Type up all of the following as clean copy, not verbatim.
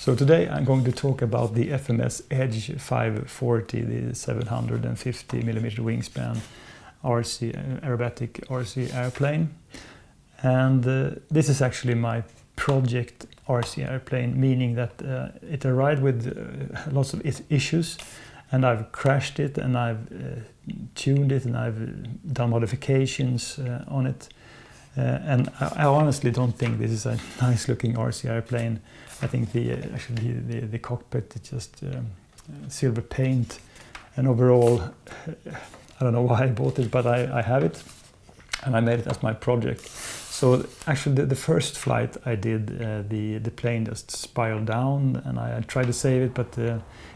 So today I'm going to talk about the FMS Edge 540, the 750mm wingspan aerobatic RC airplane. And this is actually my project RC airplane, meaning that it arrived with lots of issues, and I've crashed it, and I've tuned it, and I've done modifications on it. And I honestly don't think this is a nice looking RC airplane. I think the cockpit is just silver paint, and overall I don't know why I bought it, but I have it and I made it as my project. So actually the first flight I did, the plane just spiraled down, and I tried to save it, but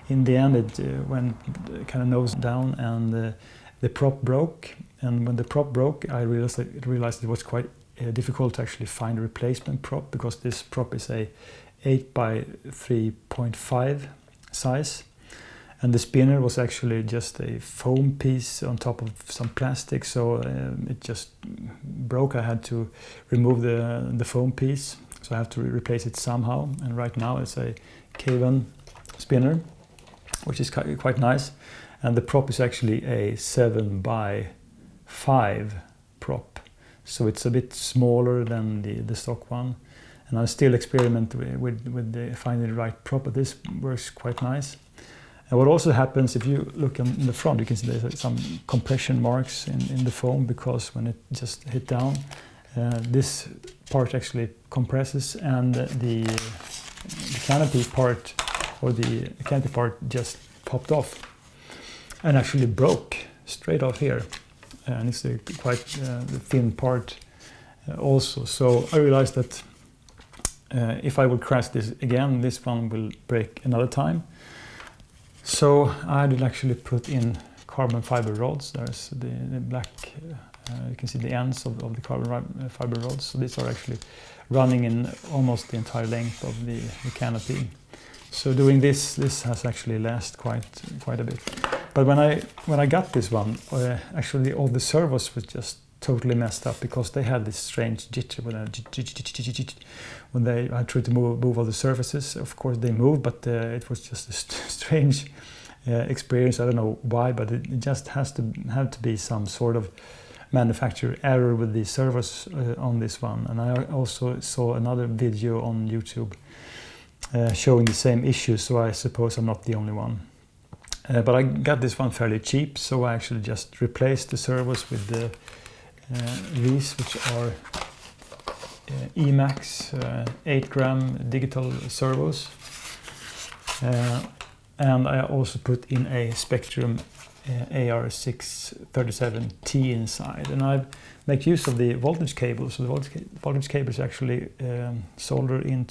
in the end it went kind of nose down, and the prop broke. And when the prop broke, I realized it was quite difficult to actually find a replacement prop, because this prop is a 8 by 3.5 size, and the spinner was actually just a foam piece on top of some plastic, so it just broke. I had to remove the foam piece, so I have to replace it somehow. And right now it's a K1 spinner, which is quite nice, and the prop is actually a 7 by 5 prop, so it's a bit smaller than the stock one. And I still experiment with finding the right prop, but this works quite nice. And what also happens, if you look in the front, you can see there's some compression marks in the foam, because when it just hit down, this part actually compresses, and the canopy part, or the canopy part, just popped off and actually broke straight off here. And it's a quite thin part also. So I realized that if I would crash this again, this one will break another time. So I did actually put in carbon fiber rods. There's the black, you can see the ends of the carbon fiber rods. So these are actually running in almost the entire length of the canopy. So doing this has actually lasted quite a bit. But when I got this one, actually all the servos was just totally messed up, because they had this strange jitter when I tried to move all the surfaces. Of course they moved, but it was just a strange experience. I don't know why, but it just have to be some sort of manufacturer error with the servos on this one. And I also saw another video on YouTube showing the same issue, so I suppose I'm not the only one. But I got this one fairly cheap, so I actually just replaced the servos with these, which are Emax 8-gram digital servos. And I also put in a Spectrum AR637T inside, and I make use of the voltage cable. So the voltage cable is actually soldered in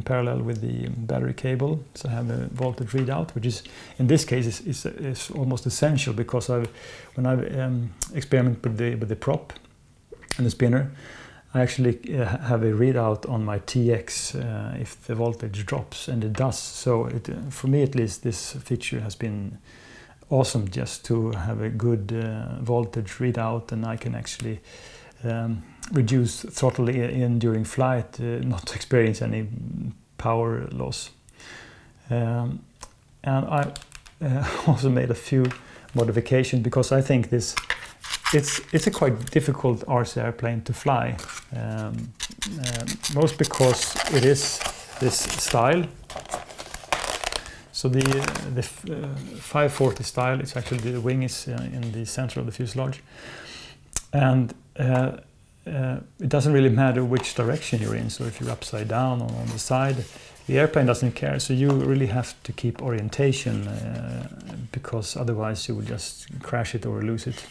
parallel with the battery cable. So I have a voltage readout, which is in this case is almost essential, because when I've experimented with the prop and the spinner, I actually have a readout on my TX if the voltage drops, and it does. So for me at least, this feature has been awesome, just to have a good voltage readout, and I can actually reduce throttle in during flight, not to experience any power loss. And I also made a few modifications, because I think it's a quite difficult RC airplane to fly, most because it is this style. So the 540 style, it's actually the wing is in the center of the fuselage, and it doesn't really matter which direction you're in. So if you're upside down or on the side, the airplane doesn't care. So you really have to keep orientation, because otherwise you will just crash it or lose it.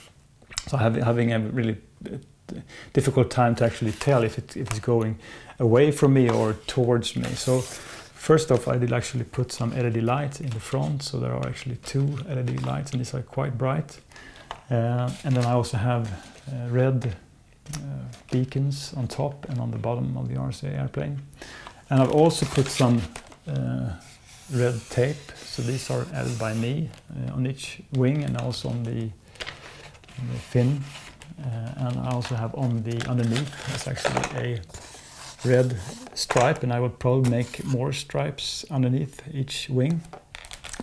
So having a really difficult time to actually tell if it's going away from me or towards me. So first off, I did actually put some LED lights in the front, so there are actually 2 LED lights, and these are quite bright. And then I also have red beacons on top and on the bottom of the RC airplane. And I've also put some red tape, so these are added by me on each wing, and also on the fin. And I also have on the underneath, it's actually a red stripe, and I will probably make more stripes underneath each wing.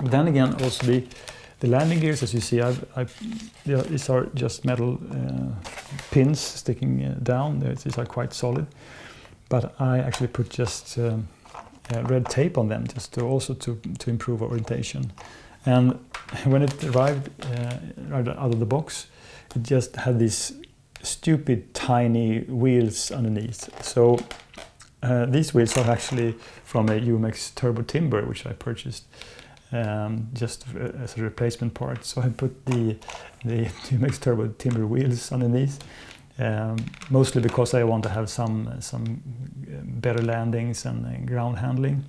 But then again, also the landing gears, as you see, these are just metal pins sticking down. These are quite solid, but I actually put just red tape on them, just to improve orientation. And when it arrived out of the box, it just had these stupid tiny wheels underneath. So these wheels are actually from a UMX Turbo Timber, which I purchased just as a replacement part. So I put the UMX Turbo Timber wheels underneath, mostly because I want to have some better landings and ground handling.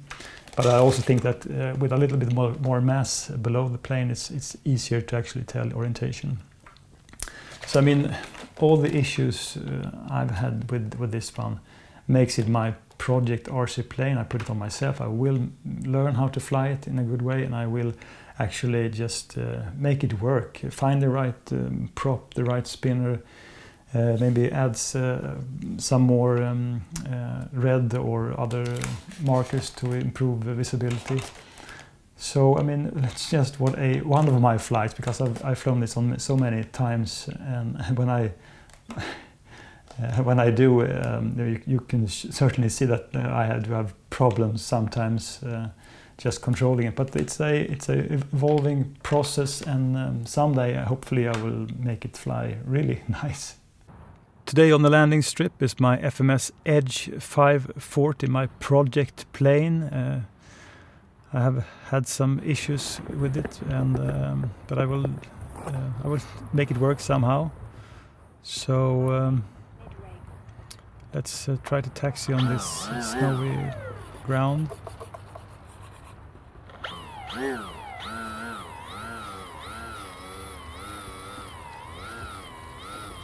But I also think that with a little bit more mass below the plane, it's easier to actually tell orientation. So I mean, all the issues I've had with this one makes it my project RC plane. I put it on myself. I will learn how to fly it in a good way, and I will actually just make it work. Find the right prop, the right spinner, maybe adds some more red or other markers to improve visibility. So I mean, it's just one of my flights, because I've flown this on so many times, and when I do, you can certainly see that I had to have problems sometimes just controlling it. But it's a evolving process, and someday hopefully I will make it fly really nice. Today on the landing strip is my FMS Edge 540, my project plane. I have had some issues with it, but I will make it work somehow. So let's try to taxi on this snowy ground.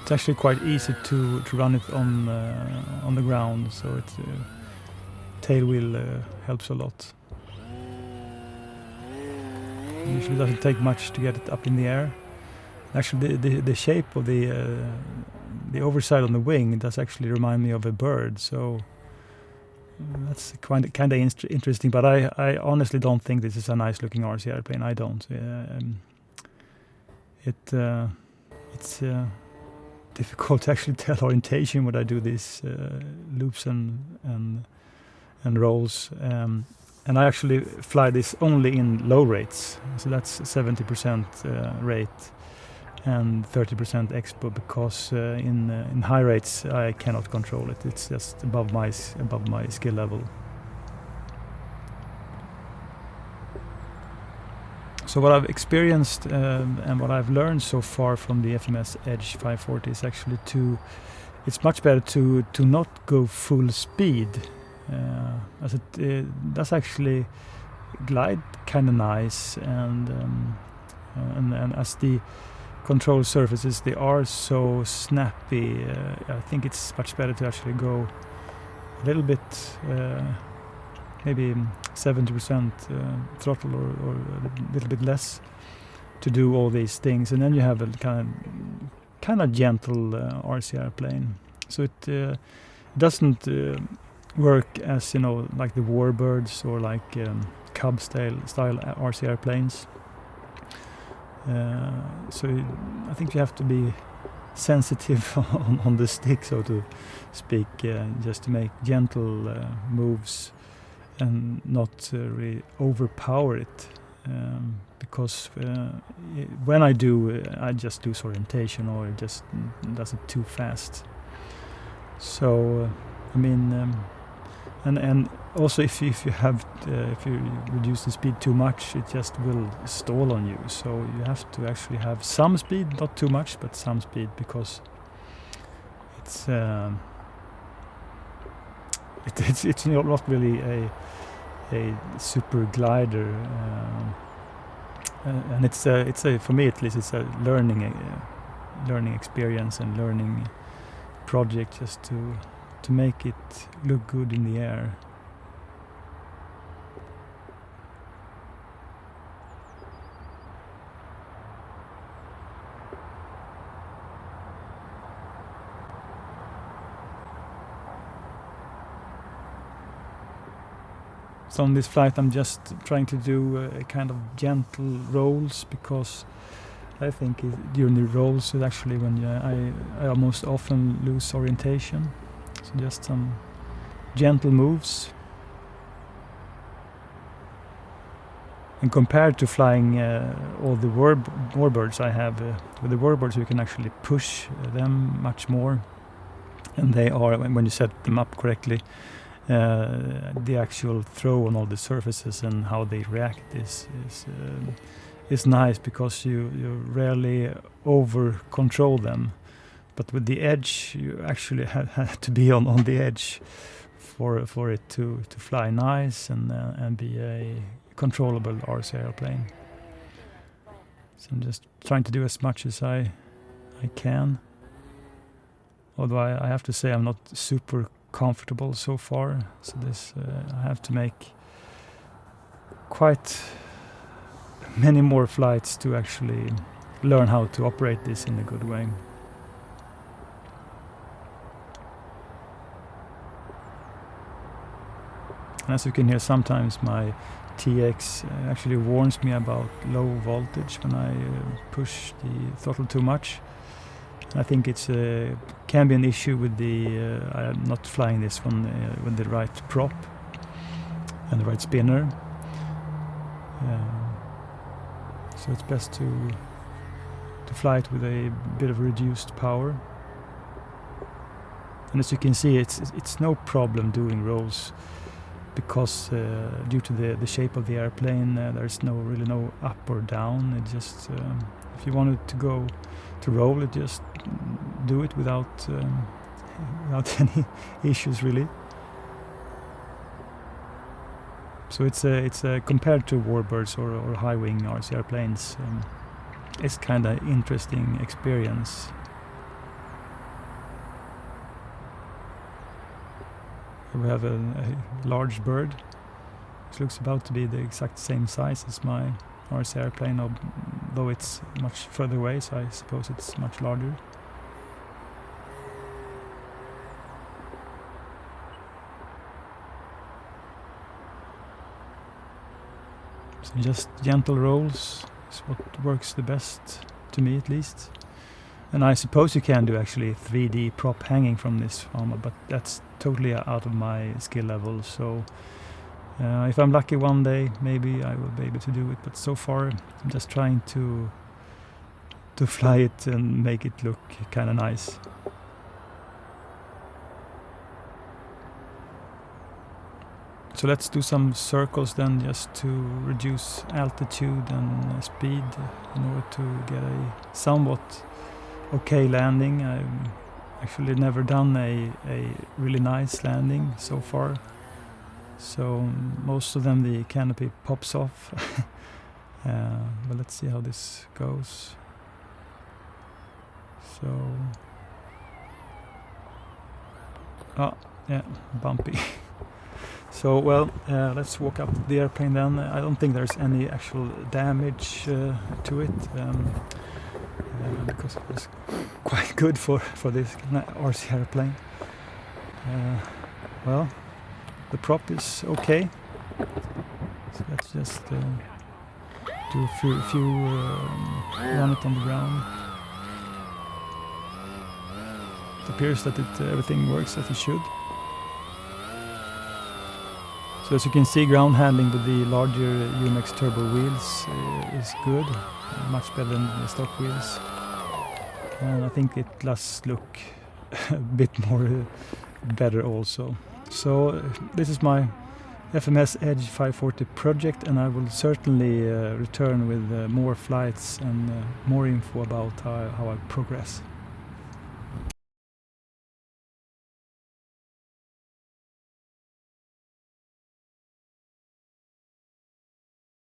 It's actually quite easy to run it on the ground, so it tail wheel helps a lot. Usually doesn't take much to get it up in the air. Actually, the shape of the overside on the wing does actually remind me of a bird, so that's kind of interesting. But I honestly don't think this is a nice looking RC airplane. I don't. It's difficult to actually tell orientation when I do these loops and rolls. And I actually fly this only in low rates, so that's 70% rate and 30% expo, because in high rates I cannot control it. It's just above my skill level. So what I've experienced and what I've learned so far from the FMS Edge 540 is actually it's much better to not go full speed, as it does actually glide kind of nice, and as the control surfaces, they are so snappy. I think it's much better to actually go a little bit, maybe 70% throttle or a little bit less to do all these things, and then you have a kind of gentle RC airplane. So it doesn't work as, like the Warbirds or like Cub style RC airplanes. So I think you have to be sensitive on the stick, so to speak, just to make gentle moves and not really overpower it, because when I do, I just lose orientation, or it just does it too fast. So I mean, and also if you reduce the speed too much, it just will stall on you. So you have to actually have some speed, not too much, but some speed, because it's not really a super glider, and it's a for me at least, it's a learning experience and learning project, just to make it look good in the air. So on this flight I'm just trying to do a kind of gentle rolls, because I think during the rolls is actually when I almost often lose orientation. So just some gentle moves. And compared to flying all the warbirds I have, with the warbirds you can actually push them much more. And they are, when you set them up correctly, the actual throw on all the surfaces and how they react is nice, because you rarely over control them. But with the Edge you actually have to be on the edge for it to fly nice and be a controllable RC airplane. So I'm just trying to do as much as I can. Although I have to say I'm not super comfortable so far. So this I have to make quite many more flights to actually learn how to operate this in a good way. And as you can hear, sometimes my TX actually warns me about low voltage when I push the throttle too much. I think it's can be an issue with the I'm not flying this one with the right prop and the right spinner. So it's best to fly it with a bit of reduced power. And as you can see, it's no problem doing rolls, because due to the shape of the airplane, there's really no up or down. It just if you wanted to go to roll it, just do it without any issues really. So it's compared to warbirds or high wing RC airplanes, it's kind of interesting experience. We have a large bird, which looks about to be the exact same size as my RC airplane, though it's much further away, so I suppose it's much larger. So just gentle rolls is what works the best, to me at least. And I suppose you can do actually 3D prop hanging from this farmer, but that's totally out of my skill level. So if I'm lucky one day, maybe I will be able to do it. But so far, I'm just trying to fly it and make it look kind of nice. So let's do some circles then, just to reduce altitude and speed in order to get a somewhat okay landing. I've actually never done a really nice landing so far. So most of them the canopy pops off. But let's see how this goes. So, oh yeah, bumpy. So well, let's walk up the airplane then. I don't think there's any actual damage to it, because it was quite good for this RC airplane. Well, the prop is okay. So let's just do a few run it on the ground. It appears that everything works as it should. So as you can see, ground handling with the larger UMX turbo wheels is good, much better than the stock wheels. And I think it does look a bit more better also. So this is my FMS Edge 540 project, and I will certainly return with more flights and more info about how I progress.